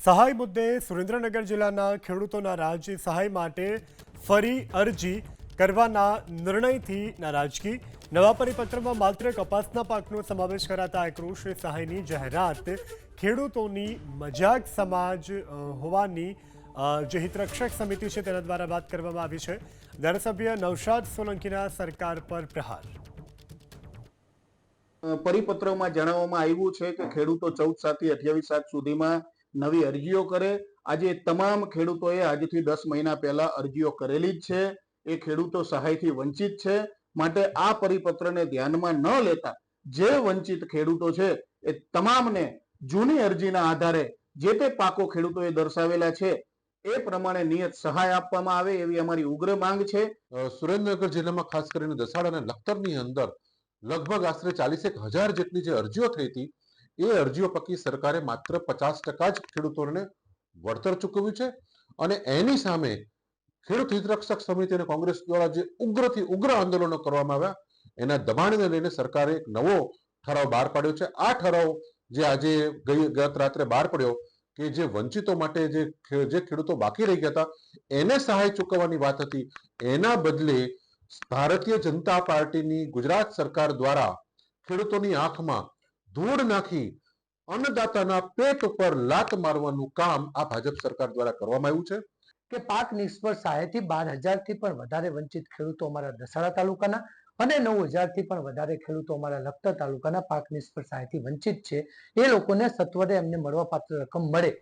સહાય મુદ્દે સુરેન્દ્રનગર જિલ્લાના ખેડૂતોના રાજ્ય સહાય માટે ફરી અરજી કરવાના નિર્ણયથી નારાજગી। નવા પરિપત્રમાં માત્ર કપાસના પાકનો સમાવેશ કરાતા આક્રોશ। સહાયની જાહેરાત ખેડૂતોની મજાક સમાજ હોવાની જે હિતરક્ષક સમિતિ છે તેના દ્વારા વાત કરવામાં આવી છે। ધારાસભ્ય નૌશાદ સોલંકીના સરકાર પર પ્રહાર। પરિપત્રમાં જણાવવામાં આવ્યું છે કે ખેડૂતો 14/7 થી 28/7 સુધીમાં નવી અરજીઓ કરે। આજે તમામ ખેડૂતોએ આજથી 10 મહિના પહેલા અરજીઓ કરેલી જ છે। એ ખેડૂતો સહાયથી વંચિત છે, માટે આ પરિપત્રને ધ્યાનમાં ન લેતા જે વંચિત ખેડૂતો છે એ તમામને જૂની અરજીના આધારે જે તે પાકો ખેડૂતોએ દર્શાવેલા છે એ પ્રમાણે નિયત સહાય આપવામાં આવે એવી અમારી ઉગ્ર માંગ છે। સુરેન્દ્રનગર જિલ્લામાં ખાસ કરીને દસાડ અને લખતરની અંદર લગભગ આશરે 40,000 જેટલી જે અરજીઓ થઈ હતી એ અરજીઓ પૈકી સરકારે માત્ર 50% જ ખેડૂતોને વળતર ચૂકવ્યું છે અને એની સામે ખેડૂત હિતરક્ષક સમિતિ અને કોંગ્રેસ દ્વારા જે ઉગ્રથી ઉગ્ર આંદોલનો કરવામાં આવ્યા એના દબાણને લઈને સરકારે એક નવો ઠરાવ બહાર પાડ્યો છે। આ ઠરાવ જે આજે ગત રાત્રે બહાર પડ્યો કે જે વંચિતો માટે જે ખેડૂતો બાકી રહી ગયા હતા એને સહાય ચૂકવવાની વાત હતી, એના બદલે ભારતીય જનતા પાર્ટીની ગુજરાત સરકાર દ્વારા ખેડૂતોની આંખમાં ધૂળ નાખી અન્નદાતાના પેટ ઉપર લાત મારવાનું કામ આ ભાજપ સરકાર દ્વારા કરવામાં આવ્યું છે કે પાક નિષ્ફળ સહાયથી 12,000 થી પણ વધારે વંચિત ખેડૂતો અમારા દસાડા તાલુકાના અને 9,000 થી પણ વધારે ખેડૂતો અમારા લખતર તાલુકાના પાક નિષ્ફળ સહાયથી વંચિત છે। એ લોકોને સત્વરે એમને મળવાપાત્ર રકમ મળે